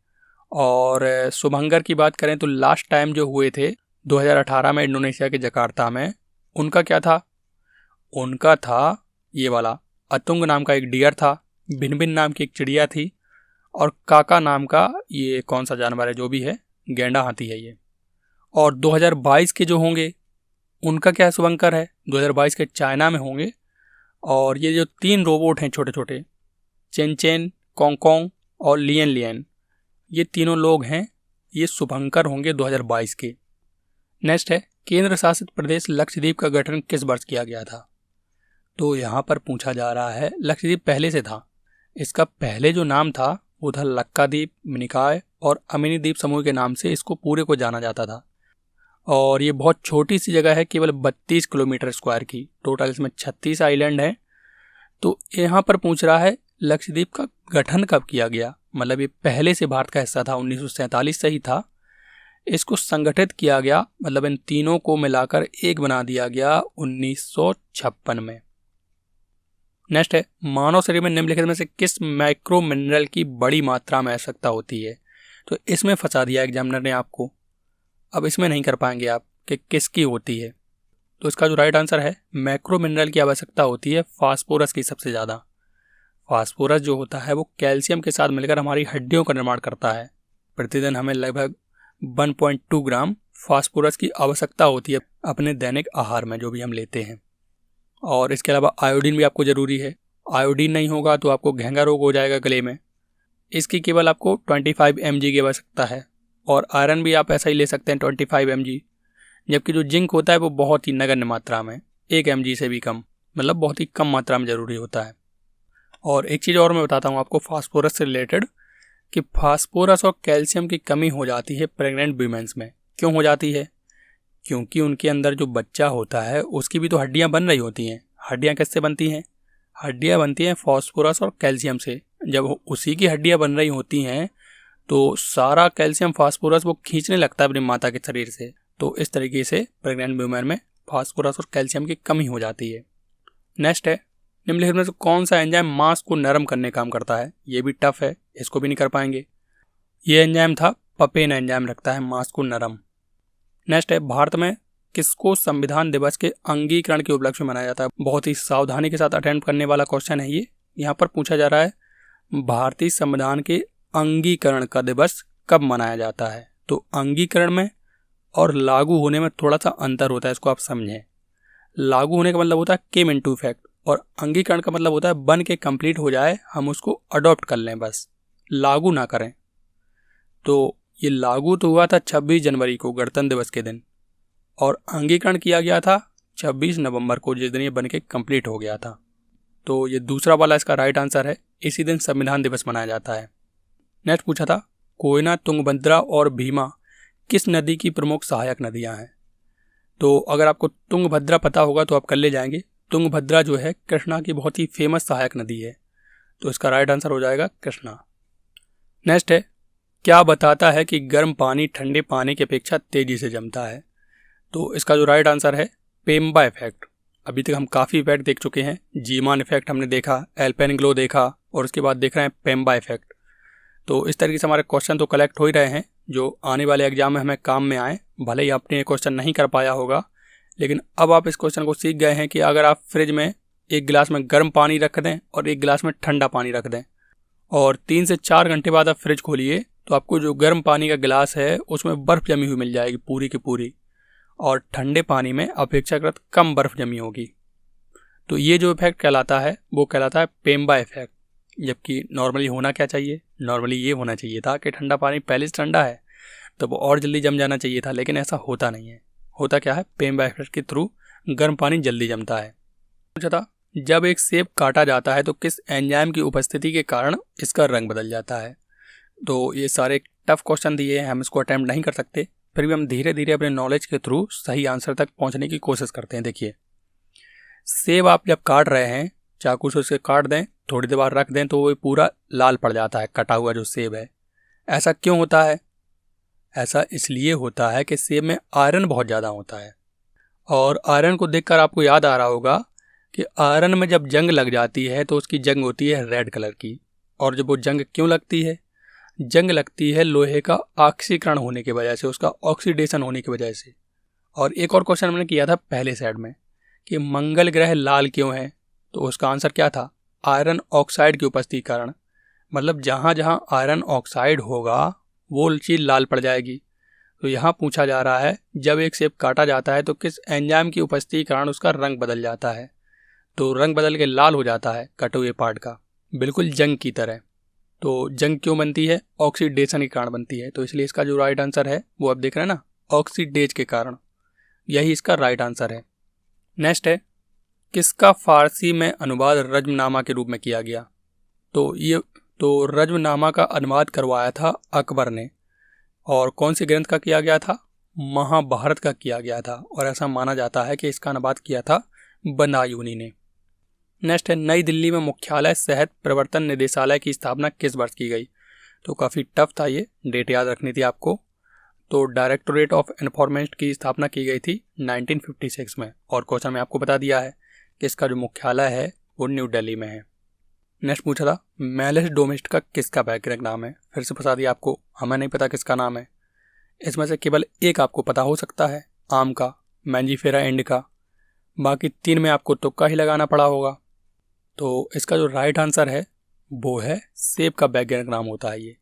और शुभंकर की बात करें तो लास्ट टाइम जो हुए थे 2018 में इंडोनेशिया के जकार्ता में, उनका क्या था? उनका था ये वाला अतुंग नाम का एक डियर था, भिन नाम की एक चिड़िया थी, और काका नाम का ये कौन सा जानवर है जो भी है, गैंडा हाथी है ये। और 2022 के जो होंगे उनका क्या शुभंकर है? 2022 के चाइना में होंगे। और ये जो 3 रोबोट हैं छोटे छोटे, चेन चेन, कॉन्ग कॉन्ग और लियन लियन, ये तीनों लोग हैं, ये शुभंकर होंगे 2022 के। नेक्स्ट है, केंद्र शासित प्रदेश लक्षद्वीप का गठन किस वर्ष किया गया था? तो यहाँ पर पूछा जा रहा है, लक्षद्वीप पहले से था, इसका पहले जो नाम था वो था लक्काद्वीप, मिनिकॉय और अमिनी द्वीप समूह के नाम से इसको पूरे को जाना जाता था। और ये बहुत छोटी सी जगह है, केवल 32 किलोमीटर स्क्वायर की, टोटल इसमें 36 आइलैंड हैं। तो यहाँ पर पूछ रहा है लक्षद्वीप का गठन कब किया गया, मतलब ये पहले से भारत का हिस्सा था, 1947 से ही था। इसको संगठित किया गया, मतलब इन तीनों को मिलाकर एक बना दिया गया 1956 में। नेक्स्ट है, मानव शरीर में निम्नलिखित में से किस माइक्रो मिनरल की बड़ी मात्रा में आवश्यकता होती है? तो इसमें फंसा दिया एग्जामिनर ने आपको, अब इसमें नहीं कर पाएंगे आप कि किसकी होती है। तो इसका जो राइट आंसर है, मैक्रो मिनरल की आवश्यकता होती है फास्फोरस की सबसे ज़्यादा। फास्फोरस जो होता है वो कैल्शियम के साथ मिलकर हमारी हड्डियों का निर्माण करता है। प्रतिदिन हमें लगभग 1.2 ग्राम फास्फोरस की आवश्यकता होती है अपने दैनिक आहार में जो भी हम लेते हैं। और इसके अलावा आयोडीन भी आपको ज़रूरी है, आयोडीन नहीं होगा तो आपको घेंगा रोग हो जाएगा गले में। इसकी केवल आपको 25 mg की आवश्यकता है। और आयरन भी आप ऐसा ही ले सकते हैं 25 mg, जबकि जो जिंक होता है वो बहुत ही नगण्य मात्रा में, 1 mg से भी कम, मतलब बहुत ही कम मात्रा में ज़रूरी होता है। और एक चीज़ और मैं बताता हूँ आपको फास्फोरस से रिलेटेड, कि फास्फोरस और कैल्शियम की कमी हो जाती है प्रेग्नेंट वीमेंस में। क्यों हो जाती है? क्योंकि उनके अंदर जो बच्चा होता है उसकी भी तो हड्डियाँ बन रही होती हैं। हड्डियाँ किससे बनती हैं? हड्डियाँ बनती हैं फास्फोरस और कैल्शियम से। जब उसी की हड्डियाँ बन रही होती हैं तो सारा कैल्शियम फास्फोरस वो खींचने लगता है अपनी माता के शरीर से। तो इस तरीके से प्रेग्नेंट वुमेन में फास्फोरस और कैल्शियम की कमी हो जाती है। नेक्स्ट है, निम्नलिखित में से कौन सा एंजाइम मांस को नरम करने का काम करता है? ये भी टफ है, इसको भी नहीं कर पाएंगे। ये एंजाइम था पपेन एंजाइम, रखता है मांस को नरम। नेक्स्ट है, भारत में किसको संविधान दिवस के अंगीकरण के उपलक्ष्य में मनाया जाता है? बहुत ही सावधानी के साथ अटेम्प्ट करने वाला क्वेश्चन है ये। यहाँ पर पूछा जा रहा है भारतीय संविधान के अंगीकरण का दिवस कब मनाया जाता है? तो अंगीकरण में और लागू होने में थोड़ा सा अंतर होता है, इसको आप समझें। लागू होने का मतलब होता है केम इनटू इफेक्ट, और अंगीकरण का मतलब होता है बन के कंप्लीट हो जाए, हम उसको अडॉप्ट कर लें, बस लागू ना करें। तो ये लागू तो हुआ था 26 जनवरी को, गणतंत्र दिवस के दिन, और अंगीकरण किया गया था 26 नवंबर को, जिस दिन ये बन के कंप्लीट हो गया था। तो ये दूसरा वाला इसका राइट आंसर है, इसी दिन संविधान दिवस मनाया जाता है। नेक्स्ट पूछा था, कोयना, तुंगभद्रा और भीमा किस नदी की प्रमुख सहायक नदियां हैं? तो अगर आपको तुंगभद्रा पता होगा तो आप कर ले जाएंगे। तुंगभद्रा जो है कृष्णा की बहुत ही फेमस सहायक नदी है, तो इसका राइट आंसर हो जाएगा कृष्णा। नेक्स्ट है, क्या बताता है कि गर्म पानी ठंडे पानी की अपेक्षा तेजी से जमता है? तो इसका जो राइट आंसर है पेम्बा इफेक्ट। अभी तक हम काफ़ी इफेक्ट देख चुके हैं, जीमान इफेक्ट हमने देखा, एल्पेनग्लो देखा, और उसके बाद देख रहे हैं पेम्बा इफेक्ट। तो इस तरीके से हमारे क्वेश्चन तो कलेक्ट हो ही रहे हैं जो आने वाले एग्जाम में हमें काम में आए। भले ही आपने ये क्वेश्चन नहीं कर पाया होगा, लेकिन अब आप इस क्वेश्चन को सीख गए हैं कि अगर आप फ्रिज में एक गिलास में गर्म पानी रख दें और एक गिलास में ठंडा पानी रख दें, और 3 से 4 घंटे बाद आप फ्रिज खोलिए तो आपको जो गर्म पानी का गिलास है उसमें बर्फ़ जमी हुई मिल जाएगी पूरी की पूरी, और ठंडे पानी में अपेक्षाकृत कम बर्फ़ जमी होगी। तो ये जो इफेक्ट कहलाता है वो कहलाता है पेम्बा इफेक्ट। जबकि नॉर्मली होना क्या चाहिए, नॉर्मली ये होना चाहिए था कि ठंडा पानी पहले से ठंडा है तो वो और जल्दी जम जाना चाहिए था, लेकिन ऐसा होता नहीं है। होता क्या है, पेम्बा इफेक्ट के थ्रू गर्म पानी जल्दी जमता है। पूछा था, जब एक सेब काटा जाता है तो किस एंजाइम की उपस्थिति के कारण इसका रंग बदल जाता है। तो ये सारे टफ क्वेश्चन दिए हैं, हम इसको अटैम्प्ट नहीं कर सकते, फिर भी हम धीरे धीरे अपने नॉलेज के थ्रू सही आंसर तक पहुंचने की कोशिश करते हैं। देखिए, सेब आप जब काट रहे हैं, चाकू से उसे काट दें, थोड़ी देर बाद रख दें तो वो पूरा लाल पड़ जाता है कटा हुआ जो सेब है। ऐसा क्यों होता है? ऐसा इसलिए होता है कि सेब में आयरन बहुत ज़्यादा होता है, और आयरन को देखकर आपको याद आ रहा होगा कि आयरन में जब जंग लग जाती है तो उसकी जंग होती है रेड कलर की। और जब वो जंग क्यों लगती है? जंग लगती है लोहे का ऑक्सीकरण होने की वजह से, उसका ऑक्सीडेशन होने की वजह से। और एक और क्वेश्चन हमने किया था पहले साइड में कि मंगल ग्रह लाल क्यों है, तो उसका आंसर क्या था? आयरन ऑक्साइड की उपस्थिति के कारण। मतलब जहाँ जहाँ आयरन ऑक्साइड होगा वो चीज़ लाल पड़ जाएगी। तो यहाँ पूछा जा रहा है जब एक सेब काटा जाता है तो किस एंजाइम की उपस्थिति के कारण उसका रंग बदल जाता है। तो रंग बदल के लाल हो जाता है कटे हुए पार्ट का, बिल्कुल जंग की तरह। तो जंग क्यों बनती है? ऑक्सीडेशन के कारण बनती है। तो इसलिए इसका जो राइट आंसर है वो आप देख रहे हैं ना, ऑक्सीडेज के कारण, यही इसका राइट आंसर है। नेक्स्ट है, किसका फारसी में अनुवाद रज्मनामा के रूप में किया गया। तो रज्मनामा का अनुवाद करवाया था अकबर ने। और कौन से ग्रंथ का किया गया था? महाभारत का किया गया था। और ऐसा माना जाता है कि इसका अनुवाद किया था बदायूनी ने। नेक्स्ट है, नई दिल्ली में मुख्यालय शहद प्रवर्तन निदेशालय की स्थापना किस वर्ष की गई। तो काफ़ी टफ था ये, डेट याद रखनी थी आपको। तो डायरेक्टोरेट ऑफ एनफोर्समेंट की स्थापना की गई थी 1956 में। और क्वेश्चन में आपको बता दिया है कि इसका जो मुख्यालय है वो न्यू दिल्ली में है। नेक्स्ट पूछा था, मेलिस डोमेस्टिका किसका वैज्ञानिक नाम है। फिर से बता दिया आपको, हमें नहीं पता किसका नाम है। इसमें से केवल एक आपको पता हो सकता है, आम का, मैंजीफेरा इंडिका। बाकी तीन में आपको तुक्का ही लगाना पड़ा होगा। तो इसका जो राइट आंसर है वो है सेब का वैज्ञानिक नाम होता है ये।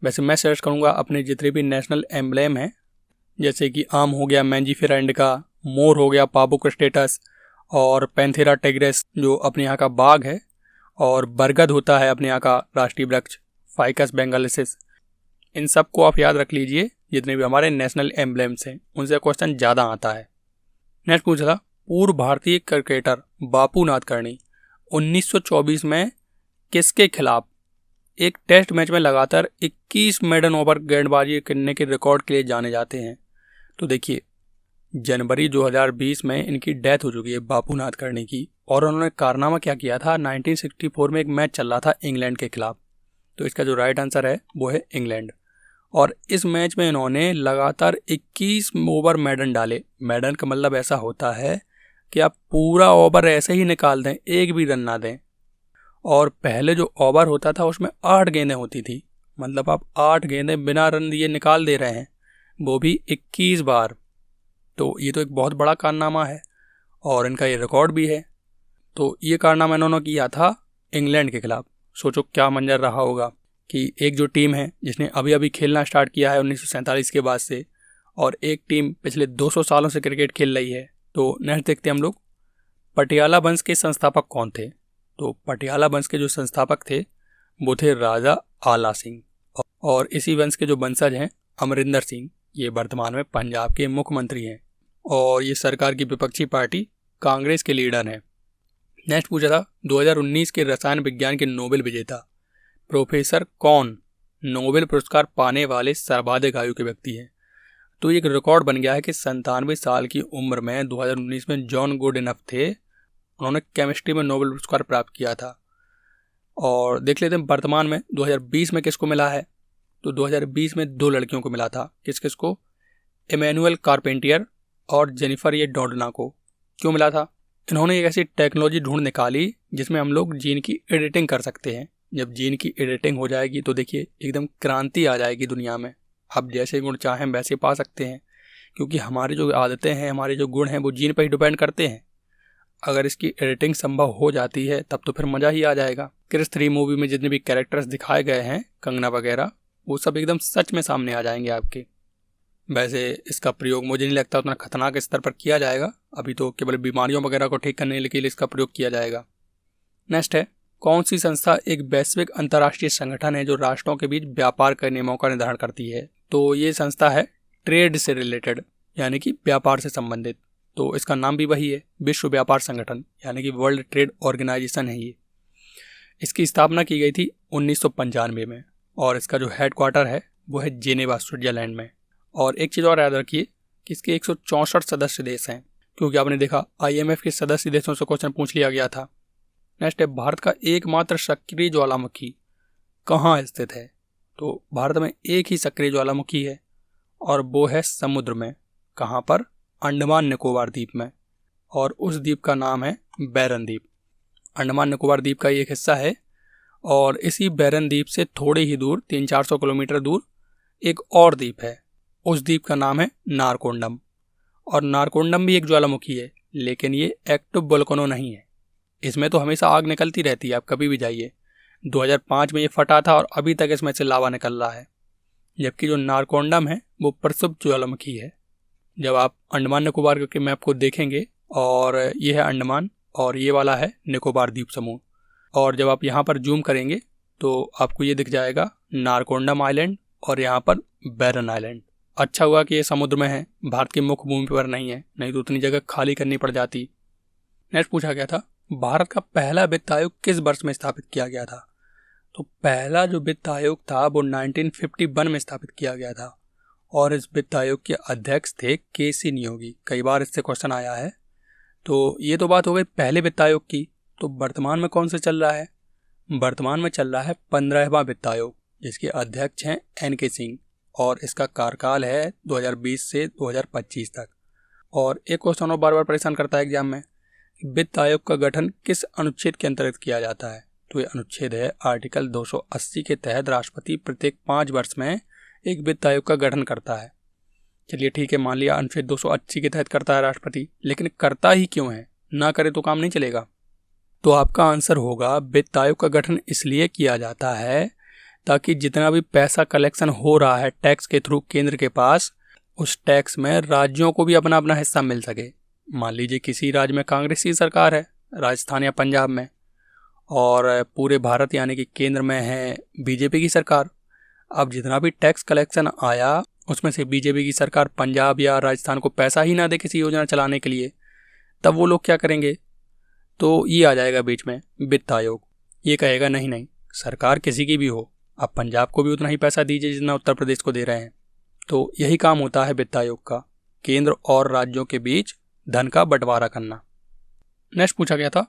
वैसे मैं सर्च करूँगा अपने जितने भी नेशनल एम्बलेम हैं, जैसे कि आम हो गया मैंजीफेरा इंडिका, मोर हो गया पापो क्रिस्टेटस, और पैंथेरा टेग्रेस जो अपने यहाँ का बाघ है, और बरगद होता है अपने यहाँ का राष्ट्रीय वृक्ष फाइकस बेंगालिसिस। इन सब को आप याद रख लीजिए, जितने भी हमारे नेशनल एम्बलेम्स हैं उनसे क्वेश्चन ज़्यादा आता है। नेक्स्ट पूछा था, पूर्व भारतीय क्रिकेटर बापू नादकर्णी 1924 में किसके खिलाफ एक टेस्ट मैच में लगातार 21 मेडन ओवर गेंदबाजी करने के रिकॉर्ड के लिए जाने जाते हैं। तो देखिए, जनवरी 2020 में इनकी डेथ हो चुकी है बापू नादकर्णी की। और उन्होंने कारनामा क्या किया था, 1964 में एक मैच चल रहा था इंग्लैंड के खिलाफ। तो इसका जो राइट आंसर है वो है इंग्लैंड। और इस मैच में इन्होंने लगातार 21 ओवर मेडन डाले। मेडन का मतलब ऐसा होता है कि आप पूरा ओवर ऐसे ही निकाल दें, एक भी रन ना दें। और पहले जो ओवर होता था उसमें 8 गेंदें होती थी, मतलब आप 8 गेंदें बिना रन दिए निकाल दे रहे हैं, वो भी 21 बार। तो ये तो एक बहुत बड़ा कारनामा है और इनका ये रिकॉर्ड भी है। तो ये कारनामा इन्होंने किया था इंग्लैंड के खिलाफ। सोचो क्या मंजर रहा होगा कि एक जो टीम है जिसने अभी अभी खेलना स्टार्ट किया है 1947 के बाद से, और एक टीम पिछले 200 सालों से क्रिकेट खेल रही है। तो नेक्स्ट देखते हैं हम लोग, पटियाला वंश के संस्थापक कौन थे। तो पटियाला वंश के जो संस्थापक थे वो थे राजा आला सिंह, और इसी वंश के जो वंशज हैं अमरिंदर सिंह, ये वर्तमान में पंजाब के मुख्यमंत्री हैं, और ये सरकार की विपक्षी पार्टी कांग्रेस के लीडर हैं। नेक्स्ट पूछा था, 2019 के रसायन विज्ञान के नोबेल विजेता प्रोफेसर कौन नोबेल पुरस्कार पाने वाले सर्वाधिक आयु के व्यक्ति हैं। तो एक रिकॉर्ड बन गया है कि 97 साल की उम्र में 2019 में जॉन गुडइनफ थे, उन्होंने केमिस्ट्री में नोबेल पुरस्कार प्राप्त किया था। और देख लेते हैं वर्तमान में 2020 में किसको मिला है। तो 2020 में 2 लड़कियों को मिला था। किस किस को? इमैनुअल कारपेंटियर और जेनिफर ये डोडना को। क्यों मिला था? इन्होंने एक ऐसी टेक्नोलॉजी ढूंढ निकाली जिसमें हम लोग जीन की एडिटिंग कर सकते हैं। जब जीन की एडिटिंग हो जाएगी तो देखिए एकदम क्रांति आ जाएगी दुनिया में। आप जैसे गुण चाहें वैसे पा सकते हैं, क्योंकि हमारी जो आदतें हैं, हमारे जो गुण हैं वो जीन पर ही डिपेंड करते हैं। अगर इसकी एडिटिंग संभव हो जाती है तब तो फिर मज़ा ही आ जाएगा। क्रिस 3 मूवी में जितने भी कैरेक्टर्स दिखाए गए हैं, कंगना वगैरह, वो सब एकदम सच में सामने आ जाएंगे आपके। वैसे इसका प्रयोग मुझे नहीं लगता उतना खतरनाक स्तर पर किया जाएगा, अभी तो केवल बीमारियों वगैरह को ठीक करने के लिए इसका प्रयोग किया जाएगा। नेक्स्ट है, कौन सी संस्था एक वैश्विक अंतर्राष्ट्रीय संगठन है जो राष्ट्रों के बीच व्यापार के नियमों का निर्धारण करती है? तो ये संस्था है ट्रेड से रिलेटेड, यानी कि व्यापार से संबंधित। तो इसका नाम भी वही है, विश्व व्यापार संगठन, यानी कि वर्ल्ड ट्रेड ऑर्गेनाइजेशन है ये। इसकी स्थापना की गई थी 1995 में और इसका जो हेडक्वार्टर है वो है जेनेवा, स्विट्जरलैंड में। और एक चीज़ और याद रखिए कि इसके 164 सदस्य देश हैं, क्योंकि आपने देखा IMF के सदस्य देशों से क्वेश्चन पूछ लिया गया था। नेक्स्ट है, भारत का एकमात्र सक्रिय ज्वालामुखी कहाँ स्थित है? तो भारत में एक ही सक्रिय ज्वालामुखी है और वो है समुद्र में। कहाँ पर? अंडमान निकोबार द्वीप में, और उस द्वीप का नाम है बैरन द्वीप। अंडमान निकोबार द्वीप का एक हिस्सा है और इसी बैरन द्वीप से थोड़े ही दूर 300-400 किलोमीटर दूर एक और द्वीप है, उस द्वीप का नाम है नारकोंडम। और नारकोंडम भी एक ज्वालामुखी है, लेकिन ये एक्टिव वोल्केनो नहीं है। इसमें तो हमेशा आग निकलती रहती है, आप कभी भी जाइए। 2005 में ये फटा था और अभी तक इसमें से लावा निकल रहा है। जबकि जो नारकोंडम है वो प्रसुप्त ज्वालामुखी है। जब आप अंडमान निकोबार के मैप को देखेंगे, और ये है अंडमान और ये वाला है निकोबार द्वीप समूह, और जब आप यहाँ पर जूम करेंगे तो आपको ये दिख जाएगा नारकोंडम आइलैंड और यहाँ पर बैरन आइलैंड। अच्छा हुआ कि ये समुद्र में है, भारत की मुख्य भूमि पर नहीं है, नहीं तो उतनी जगह खाली करनी पड़ जाती। नेक्स्ट पूछा गया था, भारत का पहला वित्त आयोग किस वर्ष में स्थापित किया गया था? तो पहला जो वित्त आयोग था वो 1951 में स्थापित किया गया था और इस वित्त आयोग के अध्यक्ष थे KC नियोगी। कई बार इससे क्वेश्चन आया है। तो ये तो बात हो गई पहले वित्त आयोग की। तो वर्तमान में कौन सा चल रहा है? वर्तमान में चल रहा है 15वां वित्त आयोग, जिसके अध्यक्ष हैं NK सिंह और इसका कार्यकाल है 2020 से 2025 तक। और एक क्वेश्चन और बार बार परेशान करता है एग्जाम में, वित्त आयोग का गठन किस अनुच्छेद के अंतर्गत किया जाता है? तो ये अनुच्छेद है आर्टिकल 280 के तहत राष्ट्रपति प्रत्येक 5 वर्ष में एक वित्त आयोग का गठन करता है। चलिए ठीक है, मान लिया अनुच्छेद 280 के तहत करता है राष्ट्रपति, लेकिन करता ही क्यों है? ना करे तो काम नहीं चलेगा। तो आपका आंसर होगा, वित्त आयोग का गठन इसलिए किया जाता है ताकि जितना भी पैसा कलेक्शन हो रहा है टैक्स के थ्रू केंद्र के पास, उस टैक्स में राज्यों को भी अपना अपना हिस्सा मिल सके। मान लीजिए किसी राज्य में कांग्रेस की सरकार है, राजस्थान या पंजाब में, और पूरे भारत यानी कि केंद्र में है बीजेपी की सरकार। अब जितना भी टैक्स कलेक्शन आया उसमें से बीजेपी की सरकार पंजाब या राजस्थान को पैसा ही ना दे किसी योजना चलाने के लिए, तब वो लोग क्या करेंगे? तो ये आ जाएगा बीच में वित्त आयोग। ये कहेगा नहीं नहीं, सरकार किसी की भी हो, आप पंजाब को भी उतना ही पैसा दीजिए जितना उत्तर प्रदेश को दे रहे हैं। तो यही काम होता है वित्त आयोग का, केंद्र और राज्यों के बीच धन का बंटवारा करना। नेक्स्ट पूछा गया था,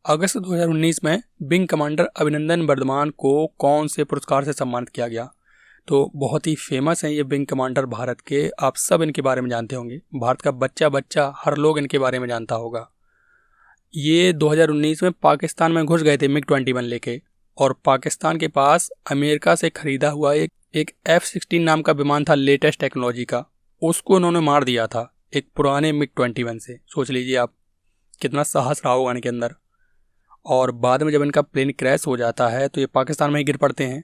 अगस्त 2019 में विंग कमांडर अभिनंदन वर्धमान को कौन से पुरस्कार से सम्मानित किया गया? तो बहुत ही फेमस हैं ये विंग कमांडर भारत के, आप सब इनके बारे में जानते होंगे। भारत का बच्चा बच्चा हर लोग इनके बारे में जानता होगा। ये 2019 में पाकिस्तान में घुस गए थे MiG-21 लेके, और पाकिस्तान के पास अमेरिका से खरीदा हुआ एक F-16 नाम का विमान था लेटेस्ट टेक्नोलॉजी का, उसको उन्होंने मार दिया था एक पुराने MiG-21 से। सोच लीजिए आप कितना साहस रहा होगा इनके अंदर। और बाद में जब इनका प्लेन क्रैश हो जाता है तो ये पाकिस्तान में ही गिर पड़ते हैं,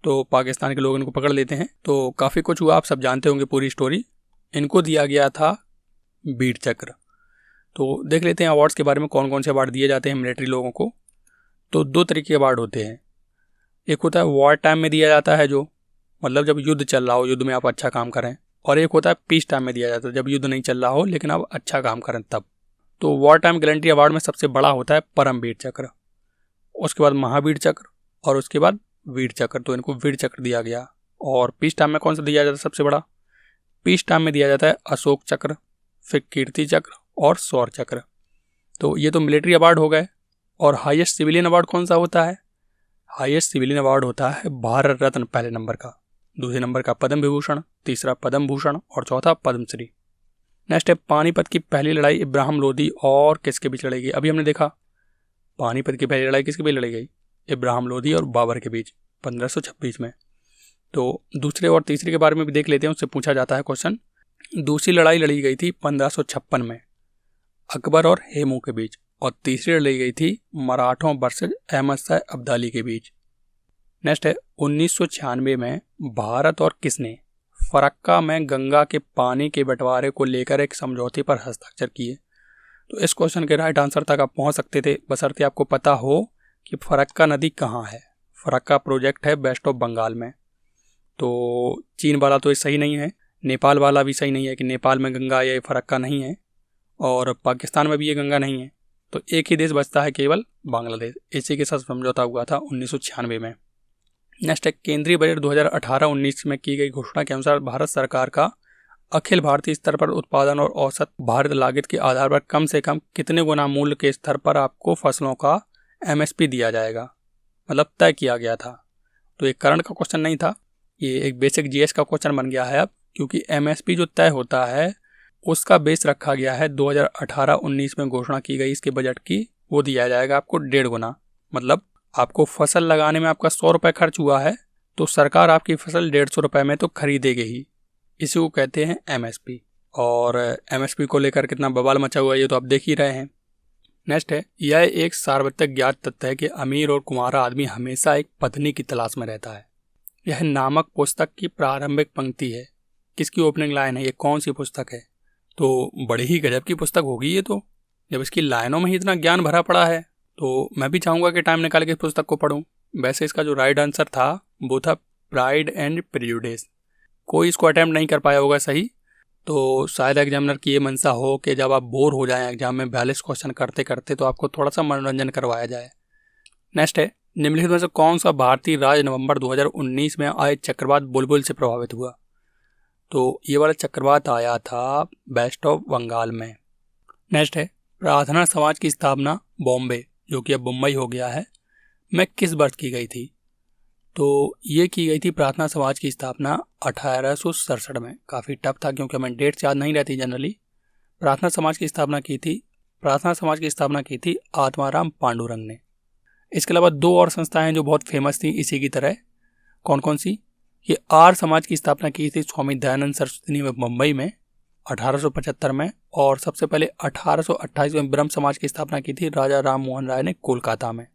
तो पाकिस्तान के लोग इनको पकड़ लेते हैं। तो काफ़ी कुछ हुआ, आप सब जानते होंगे पूरी स्टोरी। इनको दिया गया था वीर चक्र। तो देख लेते हैं अवार्ड्स के बारे में, कौन कौन से अवार्ड दिए जाते हैं मिलिट्री लोगों को। तो 2 तरीके के अवार्ड होते हैं। एक होता है वॉर टाइम में दिया जाता है, जो मतलब जब युद्ध चल रहा हो, युद्ध में आप अच्छा काम करें, और एक होता है पीस टाइम में दिया जाता है, जब युद्ध नहीं चल रहा हो लेकिन आप अच्छा काम करें तब। तो वॉर टाइम गैलेंट्री अवार्ड में सबसे बड़ा होता है परमवीर चक्र, उसके बाद महावीर चक्र और उसके बाद वीर चक्र। तो इनको वीर चक्र दिया गया। और पीस टाइम में कौन सा दिया जाता है सबसे बड़ा? पीस टाइम में दिया जाता है अशोक चक्र, फिर कीर्ति चक्र और शौर्य चक्र। तो ये तो मिलिट्री अवार्ड हो गए। और हाईएस्ट सिविलियन अवार्ड कौन सा होता है? हाईएस्ट सिविलियन अवार्ड होता है भारत रत्न पहले नंबर का, दूसरे नंबर का पद्म विभूषण, तीसरा पद्म भूषण और चौथा पद्मश्री। नेक्स्ट है, पानीपत की पहली लड़ाई इब्राहिम लोदी और किसके बीच लड़ी गई? अभी हमने देखा पानीपत की पहली लड़ाई किसके बीच लड़ी गई? इब्राहिम लोदी और बाबर के बीच 1526 में। तो दूसरे और तीसरे के बारे में भी देख लेते हैं, उससे पूछा जाता है क्वेश्चन। दूसरी लड़ाई लड़ी गई थी 1556 में अकबर और हेमू के बीच, और तीसरी लड़ी गई थी मराठों वर्सेस अहमद शाह अब्दाली के बीच। नेक्स्ट है 1996 में भारत और किसने फरक्का में गंगा के पानी के बंटवारे को लेकर एक समझौते पर हस्ताक्षर किए। तो इस क्वेश्चन के राइट आंसर तक आप पहुंच सकते थे बशर्ते आपको पता हो कि फरक्का नदी कहाँ है। फरक्का प्रोजेक्ट है वेस्ट ऑफ बंगाल में। तो चीन वाला तो ये सही नहीं है, नेपाल वाला भी सही नहीं है कि नेपाल में गंगा ये फरक्का नहीं है, और पाकिस्तान में भी ये गंगा नहीं है। तो एक ही देश बचता है केवल बांग्लादेश। इसी के साथ समझौता हुआ था 1996 में। नेक्स्ट है केंद्रीय बजट 2018-19 में की गई घोषणा के अनुसार भारत सरकार का अखिल भारतीय स्तर पर उत्पादन और औसत भारत लागत के आधार पर कम से कम कितने गुना मूल्य के स्तर पर आपको फसलों का MSP दिया जाएगा, मतलब तय किया गया था। तो ये करंट का क्वेश्चन नहीं था, ये एक बेसिक GS का क्वेश्चन बन गया है अब, क्योंकि MSP जो तय होता है उसका बेस रखा गया है 2018-19 में घोषणा की गई इसके बजट की, वो दिया जाएगा आपको 1.5 गुना। मतलब आपको फसल लगाने में आपका 100 रुपये खर्च हुआ है तो सरकार आपकी फसल 150 रुपये में तो खरीदेगी ही। इसी को कहते हैं MSP। और MSP को लेकर कितना बवाल मचा हुआ है ये तो आप देख ही रहे हैं। नेक्स्ट है यह एक सार्वत्रिक ज्ञात तथ्य है कि अमीर और कुंवारा आदमी हमेशा एक पत्नी की तलाश में रहता है। यह नामक पुस्तक की प्रारंभिक पंक्ति है। किसकी ओपनिंग लाइन है, ये कौन सी पुस्तक है? तो बड़ी ही गजब की पुस्तक होगी ये तो, जब इसकी लाइनों में ही इतना ज्ञान भरा पड़ा है। तो मैं भी चाहूँगा कि टाइम निकाल के इस पुस्तक को पढूं। वैसे इसका जो राइट आंसर था वो था प्राइड एंड प्रेजुडिस। कोई इसको अटैम्प्ट नहीं कर पाया होगा सही, तो शायद एग्जामिनर की ये मंशा हो कि जब आप बोर हो जाएं एग्जाम में 42 क्वेश्चन करते करते तो आपको थोड़ा सा मनोरंजन करवाया जाए। नेक्स्ट है निम्नलिखित में से कौन सा भारतीय राज्य नवंबर 2019 में आए चक्रवात बुलबुल से प्रभावित हुआ? तो ये वाला चक्रवात आया था वेस्ट ऑफ बंगाल में। नेक्स्ट है प्रार्थना समाज की स्थापना बॉम्बे, जो कि अब मुंबई हो गया है, में किस वर्ष की गई थी? तो ये की गई थी प्रार्थना समाज की स्थापना 1867 में। काफ़ी टफ था क्योंकि हमें डेट्स याद नहीं रहती जनरली। प्रार्थना समाज की स्थापना की थी आत्माराम पांडुरंग ने। इसके अलावा 2 और संस्थाएं जो बहुत फेमस थी इसी की तरह। कौन कौन सी? ये आर्य समाज की स्थापना की थी स्वामी दयानंद सरस्वती ने मुंबई में 1875 में, और सबसे पहले 1828 में ब्रह्म समाज की स्थापना की थी राजा राम मोहन राय ने कोलकाता में।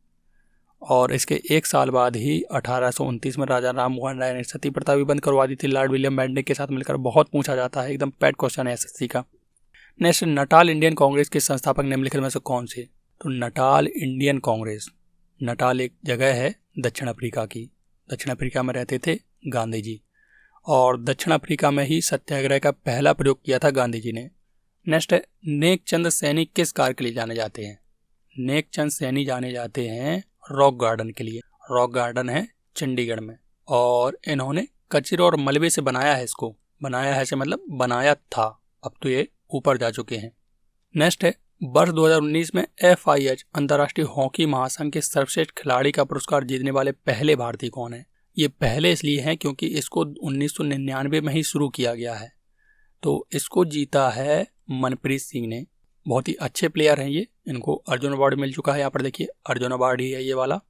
और इसके 1 साल बाद ही 1829 में राजा राम मोहन राय ने सती प्रथा भी बंद करवा दी थी लॉर्ड विलियम बेंटिक के साथ मिलकर। बहुत पूछा जाता है, एकदम पैट क्वेश्चन है SSC का। नेक्स्ट नटाल इंडियन कांग्रेस के संस्थापक निम्नलिखित में से कौन से? तो नटाल इंडियन कांग्रेस, नटाल एक जगह है दक्षिण अफ्रीका की। दक्षिण अफ्रीका में रहते थे गांधी जी, और दक्षिण अफ्रीका में ही सत्याग्रह का पहला प्रयोग किया था गांधी जी ने। नेक्स्ट है नेक चंद सैनी किस कार्य के लिए जाने जाते हैं? नेक चंद सैनी जाने जाते हैं रॉक गार्डन के लिए। रॉक गार्डन है चंडीगढ़ में, और इन्होंने कचरे और मलबे से बनाया है इसको। बनाया है से मतलब बनाया था, अब तो ये ऊपर जा चुके हैं। नेक्स्ट है वर्ष 2019 में FIH अंतर्राष्ट्रीय हॉकी महासंघ के सर्वश्रेष्ठ खिलाड़ी का पुरस्कार जीतने वाले पहले भारतीय कौन है? ये पहले इसलिए हैं क्योंकि इसको 1999 में ही शुरू किया गया है। तो इसको जीता है मनप्रीत सिंह ने। बहुत ही अच्छे प्लेयर हैं ये, इनको अर्जुन अवार्ड मिल चुका है। यहाँ पर देखिए अर्जुन अवार्ड ही है ये वाला।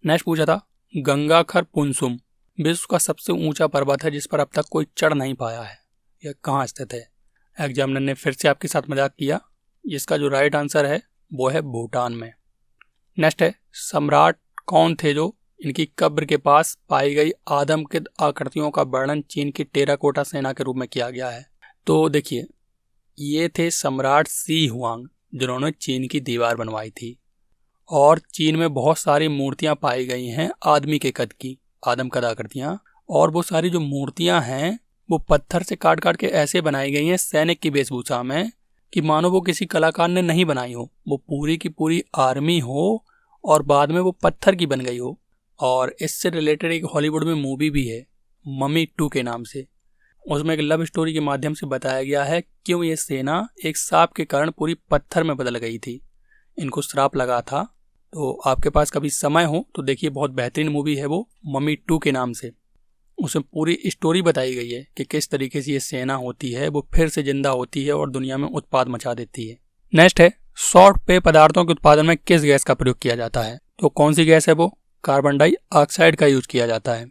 नेक्स्ट पूछा था गंगाखर पुनसुम विश्व का सबसे ऊंचा पर्वत है जिस पर अब तक कोई चढ़ नहीं पाया है, यह कहाँ स्थित है? एग्जामिनर ने फिर से आपके साथ मजाक किया। इसका जो राइट आंसर है वो है भूटान में। नेक्स्ट है सम्राट कौन थे जो इनकी कब्र के पास पाई गई आदमकद आकृतियों का वर्णन चीन की टेराकोटा सेना के रूप में किया गया है? तो देखिए ये थे सम्राट सी हुआंग, जिन्होंने चीन की दीवार बनवाई थी। और चीन में बहुत सारी मूर्तियां पाई गई हैं आदमी के कद की, आदमकद आकृतियां। और वो सारी जो मूर्तियां हैं वो पत्थर से काट काट के ऐसे बनाई गई हैं सैनिक की वेशभूषा में कि मानो वो किसी कलाकार ने नहीं बनाई हो, वो पूरी की पूरी आर्मी हो और बाद में वो पत्थर की बन गई हो। और इससे रिलेटेड एक हॉलीवुड में मूवी भी है मम्मी 2 के नाम से। उसमें एक लव स्टोरी के माध्यम से बताया गया है क्यों ये सेना एक सांप के कारण पूरी पत्थर में बदल गई थी, इनको श्राप लगा था। तो आपके पास कभी समय हो तो देखिए, बहुत बेहतरीन मूवी है वो मम्मी 2 के नाम से। उसमें पूरी स्टोरी बताई गई है कि किस तरीके से ये सेना होती है वो फिर से जिंदा होती है और दुनिया में उत्पाद मचा देती है। नेक्स्ट है सॉफ्ट पेय पदार्थों के उत्पादन में किस गैस का प्रयोग किया जाता है? तो कौन सी गैस है वो? कार्बन डाइऑक्साइड का यूज किया जाता है।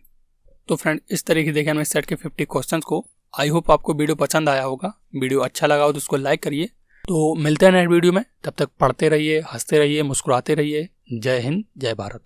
तो फ्रेंड इस तरीके देखिए हमने सेट के 50 क्वेश्चंस को। आई होप आपको वीडियो पसंद आया होगा। वीडियो अच्छा लगा हो तो उसको लाइक करिए। तो मिलते हैं नेक्स्ट वीडियो में, तब तक पढ़ते रहिए, हंसते रहिए, मुस्कुराते रहिए। जय हिंद, जय भारत।